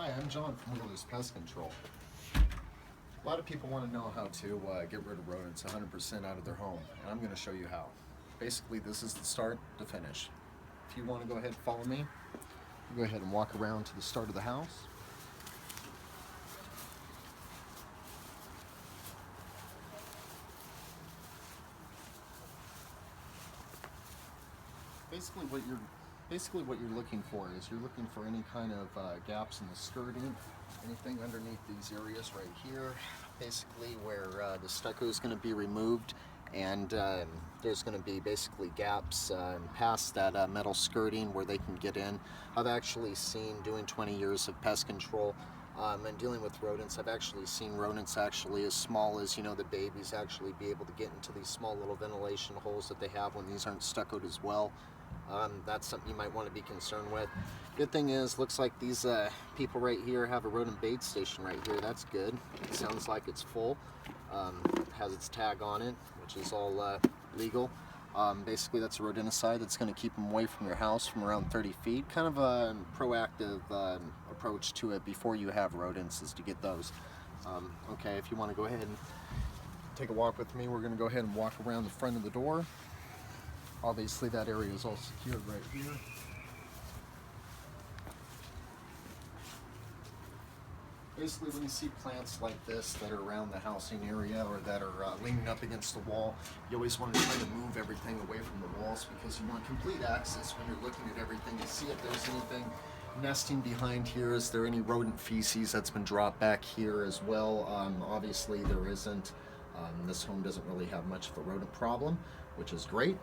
Hi, I'm John from Wheeler's Pest Control. A lot of people want to know how to get rid of rodents 100% out of their home, and I'm going to show you how. Basically, this is the start to finish. If you want to go ahead and follow me, go ahead and walk around to the start of the house. Basically what you're looking for is you're looking for any kind of gaps in the skirting, anything underneath these areas right here, basically where the stucco is going to be removed, and there's going to be basically gaps past that metal skirting where they can get in. I've actually seen, doing 20 years of pest control and dealing with rodents, I've actually seen rodents actually as small as, the babies actually be able to get into these small little ventilation holes that they have when these aren't stuccoed as well. That's something you might want to be concerned with. Good thing is, looks like these people right here have a rodent bait station right here. That's good. It sounds like it's full. Has its tag on it, which is all legal. Basically, that's a rodenticide that's going to keep them away from your house from around 30 feet. Kind of a proactive approach to it before you have rodents, is to get those. Okay, if you want to go ahead and take a walk with me, we're going to go ahead and walk around the front of the door. Obviously that area is all secured right here. Basically, when you see plants like this that are around the housing area or that are leaning up against the wall, you always want to try to move everything away from the walls, because you want complete access when you're looking at everything to see if there's anything nesting behind here. Is there any rodent feces that's been dropped back here as well? Obviously there isn't. This home doesn't really have much of a rodent problem, which is great.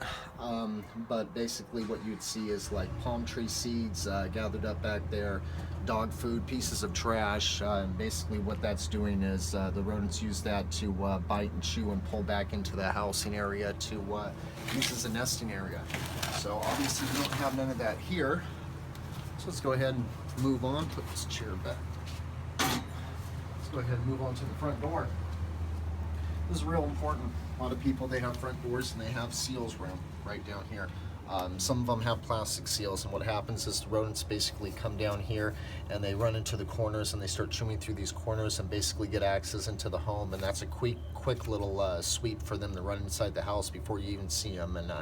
But basically what you'd see is like palm tree seeds gathered up back there, dog food, pieces of trash. Basically what that's doing is the rodents use that to bite and chew and pull back into the housing area to use as a nesting area. So obviously we don't have none of that here. So let's go ahead and move on, put this chair back. Let's go ahead and move on to the front door. This is real important. A lot of people, they have front doors and they have seals right down here. Some of them have plastic seals, and what happens is the rodents basically come down here and they run into the corners and they start chewing through these corners and basically get access into the home, and that's a quick little sweep for them to run inside the house before you even see them and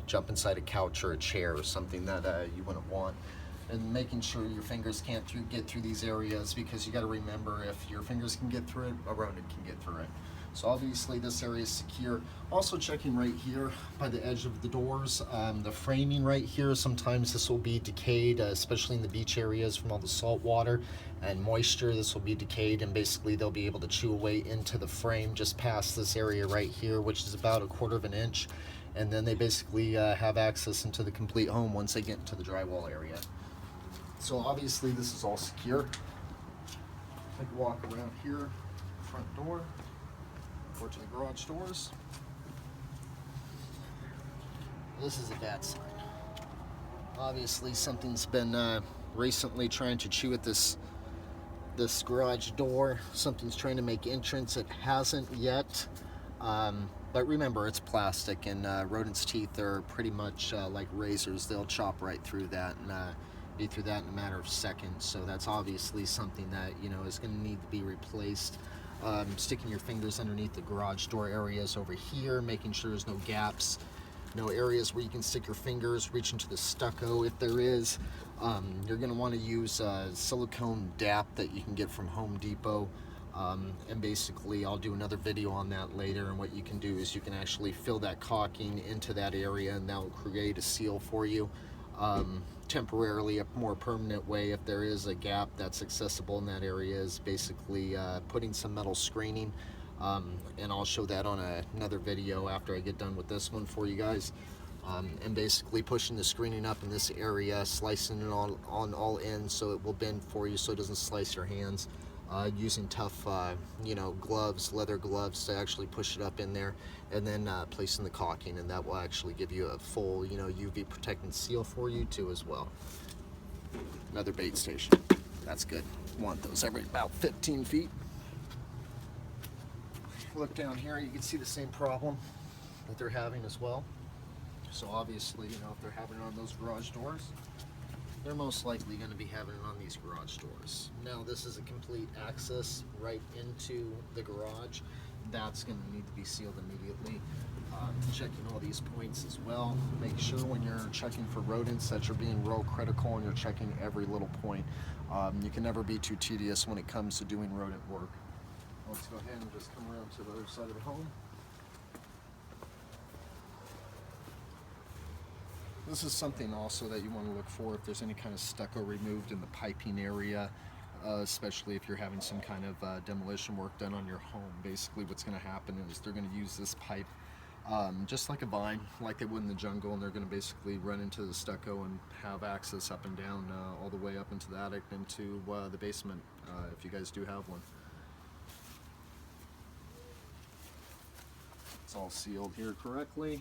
jump inside a couch or a chair or something that you wouldn't want. And making sure your fingers can't get through these areas, because you got to remember, if your fingers can get through it, a rodent can get through it. So obviously this area is secure. Also checking right here by the edge of the doors, the framing right here, sometimes this will be decayed, especially in the beach areas from all the salt water and moisture. This will be decayed, and basically they'll be able to chew away into the frame just past this area right here, which is about 1/4 of an inch. And then they basically have access into the complete home once they get into the drywall area. So obviously this is all secure. Take a walk around here, front door, or to the garage doors. This is a bad sign. Obviously something's been recently trying to chew at this garage door. Something's trying to make entrance. It hasn't yet. But remember, it's plastic, and rodents' teeth are pretty much like razors. They'll chop right through that and be through that in a matter of seconds. So that's obviously something that is going to need to be replaced. Sticking your fingers underneath the garage door areas over here, making sure there's no gaps, no areas where you can stick your fingers, reach into the stucco if there is. You're going to want to use silicone DAP that you can get from Home Depot. And basically I'll do another video on that later, and what you can do is you can actually fill that caulking into that area, and that will create a seal for you. Temporarily, a more permanent way, if there is a gap that's accessible in that area, is basically putting some metal screening, and I'll show that on another video after I get done with this one for you guys. And basically pushing the screening up in this area, slicing it on all ends so it will bend for you so it doesn't slice your hands. Using tough, gloves, leather gloves, to actually push it up in there, and then placing the caulking, and that will actually give you a full, UV protectant seal for you too as well. Another bait station. That's good. Want those every about 15 feet. Look down here, you can see the same problem that they're having as well. So obviously, if they're having it on those garage doors, they're most likely going to be having it on these garage doors. Now this is a complete access right into the garage. That's going to need to be sealed immediately. Checking all these points as well. Make sure when you're checking for rodents that you're being real critical and you're checking every little point. You can never be too tedious when it comes to doing rodent work. Let's go ahead and just come around to the other side of the home. This is something also that you want to look for if there's any kind of stucco removed in the piping area, especially if you're having some kind of demolition work done on your home. Basically what's going to happen is they're going to use this pipe just like a vine, like they would in the jungle, and they're going to basically run into the stucco and have access up and down all the way up into the attic, into the basement, if you guys do have one. It's all sealed here correctly.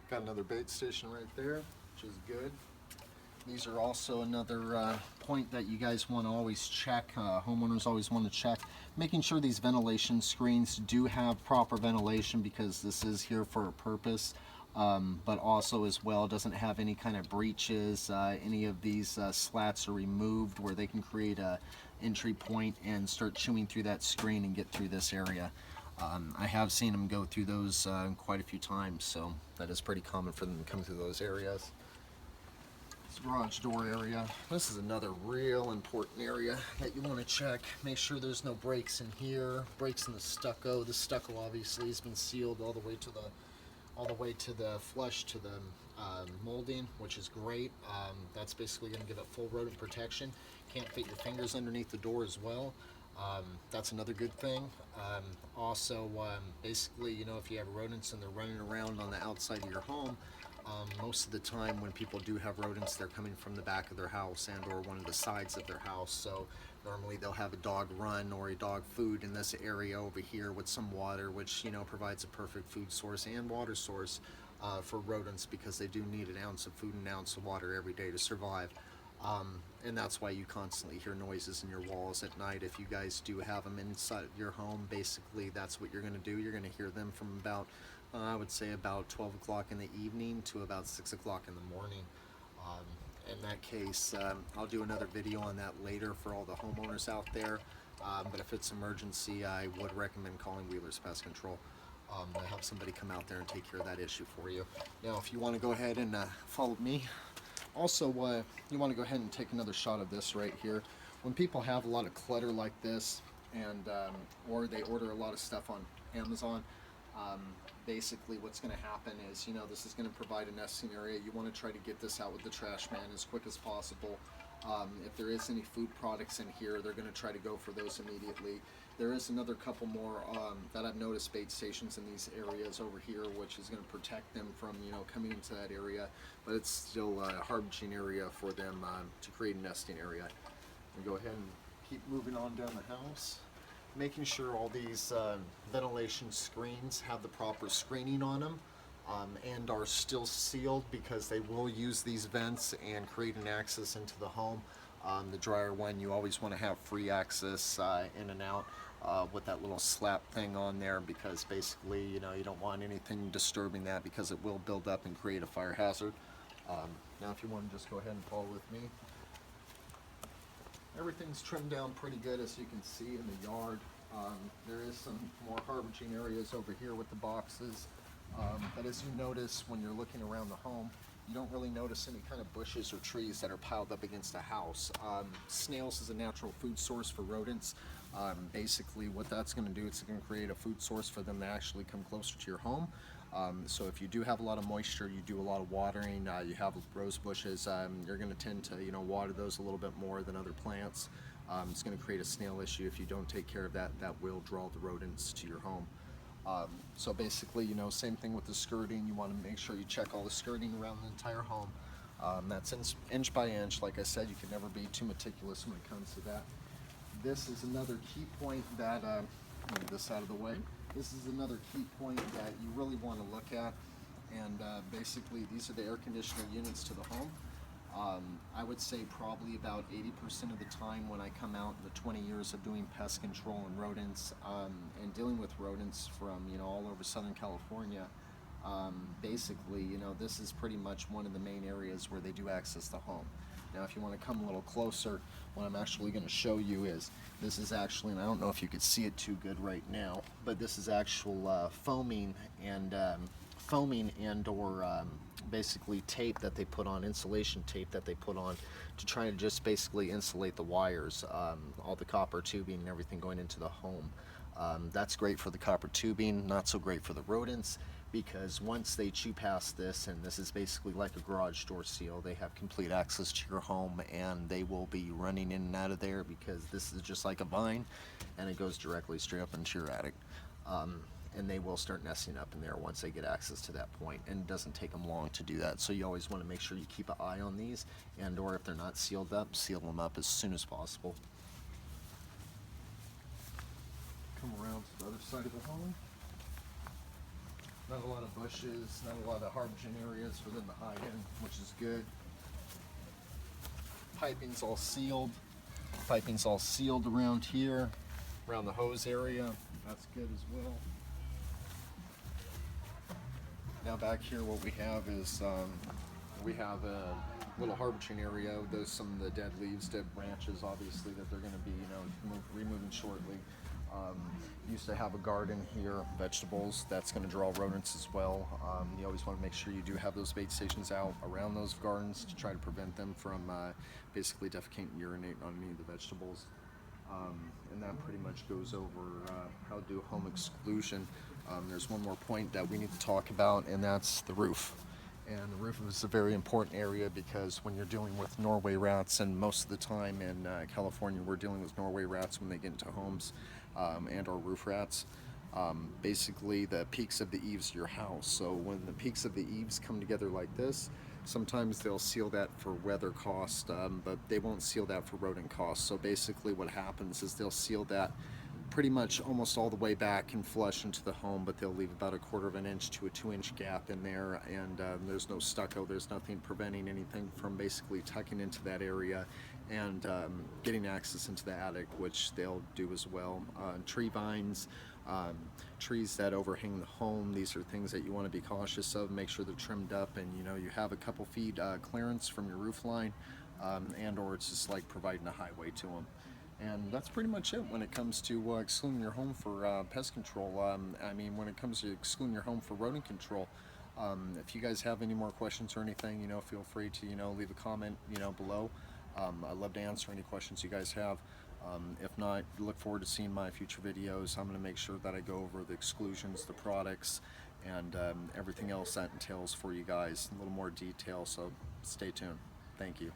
Got another bait station right there, which is good. These are also another point that you guys want to always check, homeowners always want to check, making sure these ventilation screens do have proper ventilation, because this is here for a purpose, but also as well doesn't have any kind of breaches, any of these slats are removed where they can create a entry point and start chewing through that screen and get through this area. I have seen them go through those quite a few times, so that is pretty common for them to come through those areas. This garage door area, this is another real important area that you want to check. Make sure there's no breaks in here, breaks in the stucco. The stucco obviously has been sealed all the way to the flush to the molding, which is great. That's basically going to give it full rodent protection. Can't fit your fingers underneath the door as well. That's another good thing. Also, basically, you know, if you have rodents and they're running around on the outside of your home, most of the time when people do have rodents, they're coming from the back of their house and or one of the sides of their house. So normally they'll have a dog run or a dog food in this area over here with some water, which, you know, provides a perfect food source and water source for rodents, because they do need an ounce of food and an ounce of water every day to survive. And that's why you constantly hear noises in your walls at night. If you guys do have them inside your home, basically that's what you're going to do. You're going to hear them from about, I would say about 12 o'clock in the evening to about 6 o'clock in the morning. In that case, I'll do another video on that later for all the homeowners out there. But if it's emergency, I would recommend calling Wheeler's Pest Control to have somebody come out there and take care of that issue for you. Now, if you want to go ahead and follow me, also, you want to go ahead and take another shot of this right here. When people have a lot of clutter like this, and or they order a lot of stuff on Amazon, basically what's going to happen is, you know, this is going to provide a nesting area. You want to try to get this out with the trash man as quick as possible. If there is any food products in here, they're going to try to go for those immediately. There is another couple more that I've noticed bait stations in these areas over here, which is going to protect them from, you know, coming into that area, but it's still a harboring area for them to create a nesting area. And go ahead and keep moving on down the house, making sure all these ventilation screens have the proper screening on them and are still sealed, because they will use these vents and create an access into the home. The dryer one, you always want to have free access in and out with that little slap thing on there, because basically, you know, you don't want anything disturbing that, because it will build up and create a fire hazard. Now if you want to just go ahead and follow with me. Everything's trimmed down pretty good, as you can see in the yard. There is some more harboring areas over here with the boxes, but as you notice when you're looking around the home, you don't really notice any kind of bushes or trees that are piled up against a house. Snails is a natural food source for rodents. Basically what that's going to do, it's going to create a food source for them to actually come closer to your home. So if you do have a lot of moisture, you do a lot of watering, you have rose bushes, you're going to tend to, you know, water those a little bit more than other plants. It's going to create a snail issue. If you don't take care of that, that will draw the rodents to your home. So basically, you know, same thing with the skirting. You want to make sure you check all the skirting around the entire home. That's inch by inch. Like I said, you can never be too meticulous when it comes to that. This is another key point that, move this out of the way. This is another key point that you really want to look at. And basically, these are the air conditioner units to the home. I would say probably about 80% of the time when I come out in the 20 years of doing pest control and rodents and dealing with rodents from, you know, all over Southern California, Basically, you know, this is pretty much one of the main areas where they do access the home. Now, if you want to come a little closer, what I'm actually going to show you is, this is actually, and I don't know if you could see it too good right now, but this is actual foaming and or basically tape that they put on, insulation tape that they put on to try to just basically insulate the wires, all the copper tubing and everything going into the home. That's great for the copper tubing, not so great for the rodents, because once they chew past this, and this is basically like a garage door seal, they have complete access to your home, and they will be running in and out of there, because this is just like a vine and it goes directly straight up into your attic. And they will start nesting up in there once they get access to that point, and it doesn't take them long to do that. So you always want to make sure you keep an eye on these, and or if they're not sealed up, seal them up as soon as possible. Come around to the other side of the home. Not a lot of bushes, not a lot of harbinging areas for them to hide in, which is good. Piping's all sealed. Piping's all sealed around here, around the hose area. That's good as well. Now back here, what we have is we have a little harbinging area. There's some of the dead leaves, dead branches, obviously, that they're going to be, you know, removing shortly. Used to have a garden here, vegetables. That's going to draw rodents as well. You always want to make sure you do have those bait stations out around those gardens to try to prevent them from basically defecating and urinating on any of the vegetables. And that pretty much goes over how to do home exclusion. There's one more point that we need to talk about, and that's the roof. And the roof is a very important area, because when you're dealing with Norway rats, and most of the time in California we're dealing with Norway rats when they get into homes, and or roof rats. Basically the peaks of the eaves of your house. So when the peaks of the eaves come together like this, sometimes they'll seal that for weather cost, but they won't seal that for rodent cost. So basically what happens is they'll seal that pretty much almost all the way back and flush into the home, but they'll leave about 1/4 of an inch to a 2-inch gap in there, and there's no stucco, there's nothing preventing anything from basically tucking into that area and getting access into the attic, which they'll do as well. Tree vines, trees that overhang the home, these are things that you want to be cautious of. Make sure they're trimmed up, and you know, you have a couple feet clearance from your roof line, and or it's just like providing a highway to them. And that's pretty much it when it comes to excluding your home for pest control. I mean, when it comes to excluding your home for rodent control, if you guys have any more questions or anything, you know, feel free to, you know, leave a comment, you know, below. I'd love to answer any questions you guys have. If not, look forward to seeing my future videos. I'm going to make sure that I go over the exclusions, the products, and everything else that entails for you guys, a little more detail, so stay tuned. Thank you.